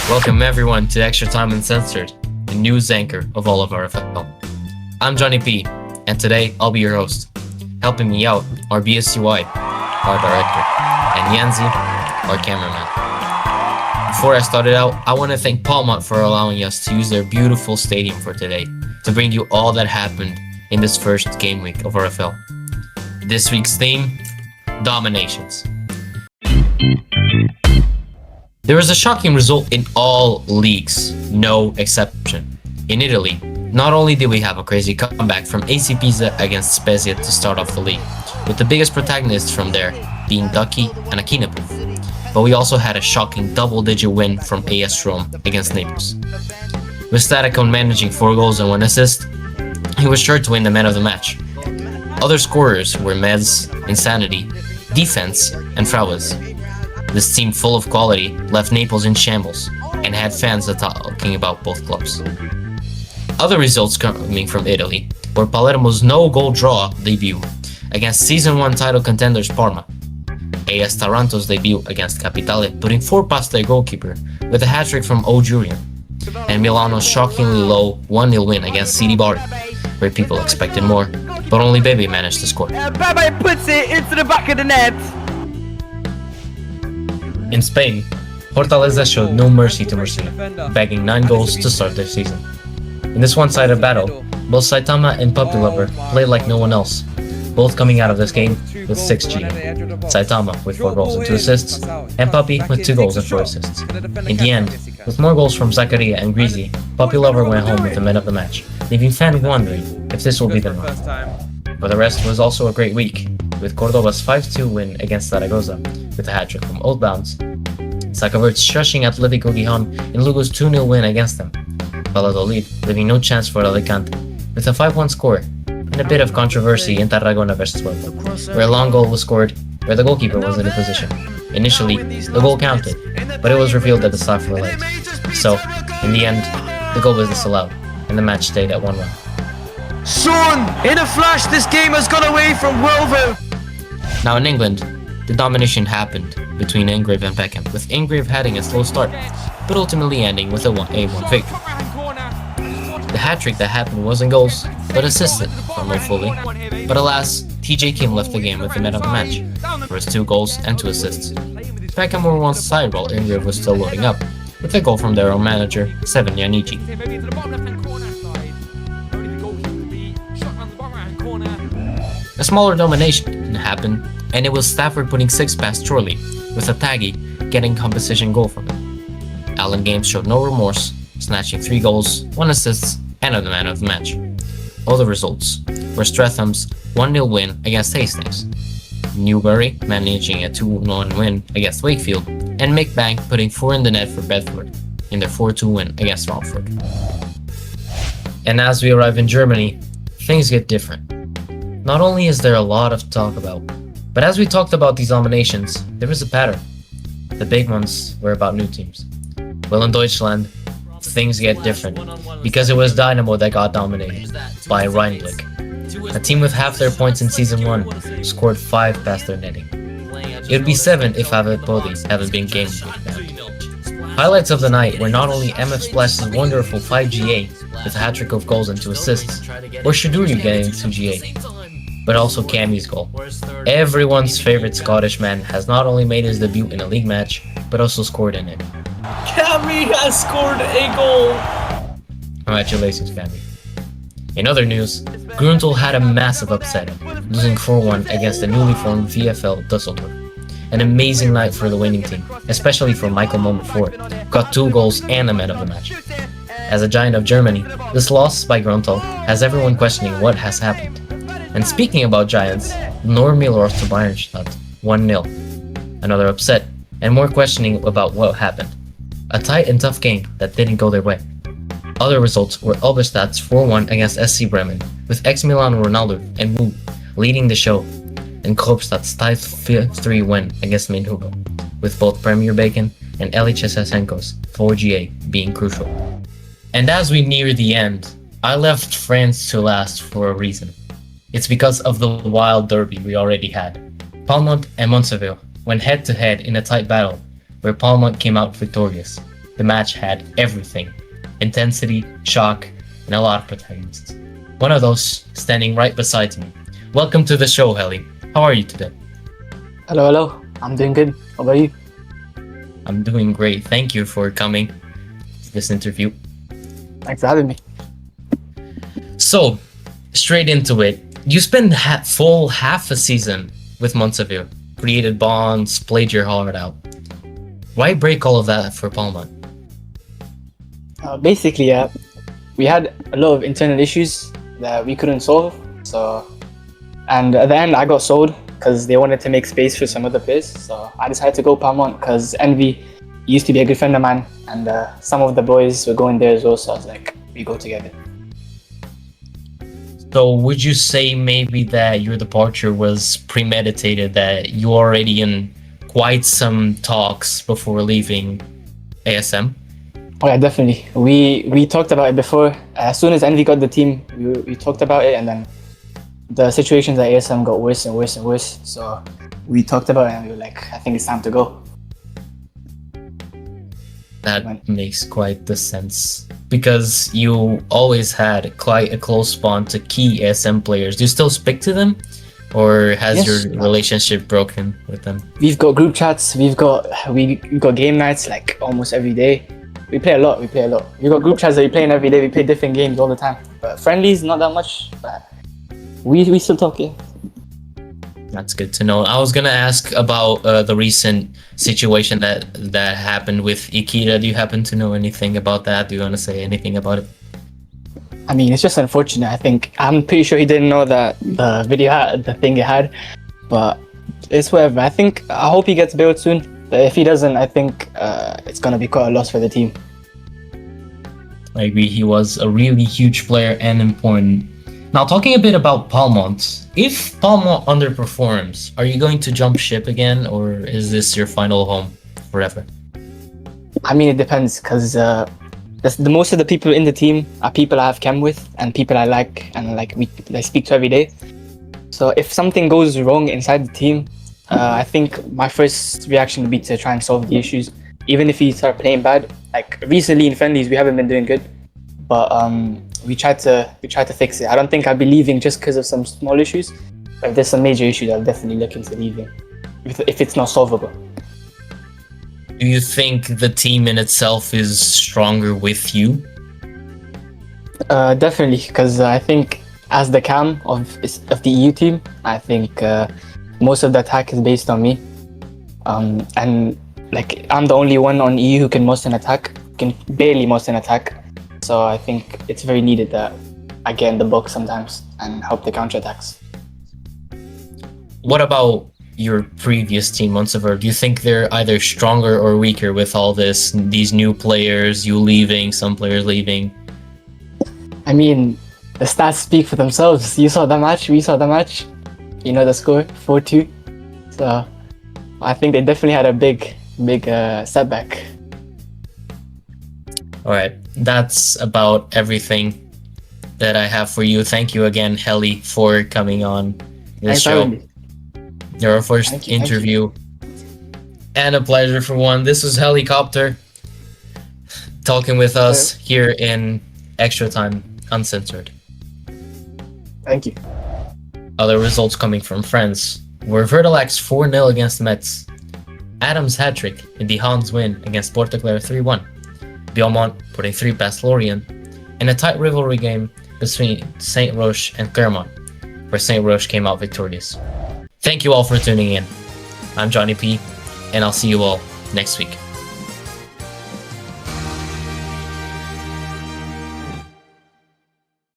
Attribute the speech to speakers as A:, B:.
A: Welcome everyone to ExtraTime Uncensored, the news anchor of all of our FL. I'm JonyP, and today I'll be your host. Helping me out are BSUI, our director, and FwYanzi, our cameraman. Before I started out, I want to thank Palmont for allowing us to use their beautiful stadium for today to bring you all that happened in this first game week of RFL. This week's theme, dominations. There was a shocking result in all leagues, no exception. In Italy, not only did we have a crazy comeback from AC Pisa against Spezia to start off the league, with the biggest protagonists from there being Ducky and Akinapu, but we also had a shocking double-digit win from AS Rome against Naples. With Staticone managing 4 goals and 1 assist, he was sure to win the man of the match. Other scorers were Mez, Insanity, Defense, and FwYanzi. This team full of quality left Naples in shambles and had fans talking about both clubs. Other results coming from Italy were Palermo's no-goal draw debut against Season 1 title contenders Parma, AS Taranto's debut against Capitale putting 4 past their goalkeeper with a hat-trick from O. Jurian, and Milano's shockingly low 1-0 win against CD Bari, where people expected more, but only Bebe managed to score.
B: Bebe puts it into the back of the net!
A: In Spain, Fortaleza showed no mercy to Murcia, bagging 9 goals to start their season. In this one-sided battle, both Saitama and Puppy Lover played like no one else, both coming out of this game with 6 GM. Saitama with 4 goals and 2 assists, and Puppy with 2 goals and 4 assists. In the end, with more goals from Zaccaria and Greasy, Puppy Lover went home with the man of the match, leaving fans wondering if this will be the norm. For the rest, it was also a great week, with Cordoba's 5-2 win against Zaragoza, with a hat-trick from Old Bounds, Sakavert's shushing Atletico Gijon in Lugo's 2-0 win against them, Valladolid leaving no chance for Alicante, with a 5-1 score, and a bit of controversy in Tarragona vs Huelva, where a long goal was scored where the goalkeeper was in a position. Initially, the goal counted, but it was revealed that the staff were late. So, in the end, the goal was disallowed, and the match stayed at 1-1.
B: Son! In a flash, this game has gone away from Huelva!
A: Now in England, the domination happened between Ingrave and Peckham, with Ingrave having a slow start, but ultimately ending with a 1-1 victory. The hat-trick that happened wasn't goals, but assisted from Mo Foley, but alas, TJ Kim left the game with the man of the match, for his 2 goals and 2 assists. Peckham were one side while Ingrave was still loading up, with a goal from their own manager, FwYanzi. A smaller domination happened, and it was Stafford putting 6 past Chorley, with a Taggy getting composition goal from it. Alan Games showed no remorse, snatching 3 goals, 1 assist, and the man of the match. All the results were Stratham's 1-0 win against Hastings, Newbury managing a 2-1 win against Wakefield, and Mick Bank putting 4 in the net for Bedford in their 4-2 win against Romford. And as we arrive in Germany, things get different. Not only is there a lot of talk about, but as we talked about these dominations, there is a pattern. The big ones were about new teams. Well, in Deutschland, things get different, because it was Dynamo that got dominated by Rheinblick. A team with half their points in Season 1 scored 5 past their netting. It would be 7 if Futbol hadn't been Gameweek banned. Highlights of the night were not only MF Splash's wonderful 5GA with a hat-trick of goals and 2 assists, or Shaduri getting 2GA, but also Cammy's goal. Everyone's favorite Scottish man has not only made his debut in a league match, but also scored in it.
C: Cammy has scored a goal!
A: Congratulations, Cammy. In other news, Grunthal had a massive upset, losing 4-1 against the newly formed VfL Düsseldorf. An amazing night for the winning team, especially for Michael Moment-Ford, who got 2 goals and the man of the match. As a giant of Germany, this loss by Grunthal has everyone questioning what has happened. And speaking about giants, Normi lost to Bayernstadt 1-0. Another upset, and more questioning about what happened. A tight and tough game that didn't go their way. Other results were Alberstadt's 4-1 against SC Bremen, with ex-Milan Ronaldo and Wu leading the show, and Kropstadt's tight 5-3 win against Mainhugo, with both Premier Bacon and Eli Chesasenko's 4GA being crucial. And as we near the end, I left France to last for a reason. It's because of the wild derby we already had. Palmont and Montseville went head-to-head in a tight battle, where Palmont came out victorious. The match had everything: intensity, shock, and a lot of protagonists. One of those standing right beside me. Welcome to the show, Hely. How are you today?
D: Hello, hello. I'm doing good. How about you?
A: I'm doing great. Thank you for coming to this interview.
D: Thanks for having me.
A: So, straight into it. You spent full half a season with Montseville, created bonds, played your heart out. Why break all of that for Palma?
D: Basically, we had a lot of internal issues that we couldn't solve. And at the end, I got sold because they wanted to make space for some other players. So I decided to go Palmont because Envy used to be a good friend of mine, and some of the boys were going there as well. So I was like, we go together.
A: So would you say maybe that your departure was premeditated, that you were already in quite some talks before leaving ASM?
D: Oh yeah, definitely. We talked about it before. As soon as Envy got the team, we talked about it, and then the situations at ASM got worse and worse and worse. So we talked about it, and we were like, I think it's time to go.
A: That makes quite the sense, because you always had quite a close bond to key ASM players. Do you still speak to them, or has
D: Yes.
A: your relationship broken with them?
D: We've got group chats. We got game nights like almost every day. We play a lot. We've got group chats that we play in every day. We play different games all the time. But friendlies, not that much. But we still talk, yeah.
A: That's good to know. I was gonna ask about the recent situation that happened with Ikeda. Do you happen to know anything about that? Do you want to say anything about it?
D: I mean, it's just unfortunate. I'm pretty sure he didn't know that the thing it had. But it's whatever. I hope he gets bailed soon. But if he doesn't, I think it's gonna be quite a loss for the team.
A: I agree. He was a really huge player and important. Now, talking a bit about Palmont, if Palmont underperforms, are you going to jump ship again, or is this your final home forever?
D: I mean, it depends, because the most of the people in the team are people I have chem with and people I like, and I speak to every day. So if something goes wrong inside the team, I think my first reaction would be to try and solve the issues, even if we start playing bad. Like recently in friendlies, we haven't been doing good, but we tried to fix it. I don't think I'll be leaving just because of some small issues. But if there's some major issues, I'll definitely look into leaving if it's not solvable.
A: Do you think the team in itself is stronger with you?
D: Definitely, because I think as the cam of the EU team, I think most of the attack is based on me, and like I'm the only one on EU who can most an attack, can barely most an attack. So I think it's very needed that I get in the box sometimes and help the counterattacks.
A: What about your previous team, Montseville? Do you think they're either stronger or weaker with all these new players, you leaving, some players leaving?
D: I mean, the stats speak for themselves. You saw the match, we saw the match. You know the score, 4-2. So I think they definitely had a big setback.
A: All right, that's about everything that I have for you. Thank you again, Hely, for coming on this show. Your first interview. And a pleasure for one. This was Helicopter talking with us here in ExtraTime Uncensored.
D: Thank you.
A: Other results coming from friends were Vertalax 4-0 against Mets, Adams hat-trick in the Hans win against Porto Clare 3-1, Beaumont putting 3 past Lorient, and a tight rivalry game between St. Roche and Clermont, where St. Roche came out victorious. Thank you all for tuning in. I'm Johnny P, and I'll see you all next week.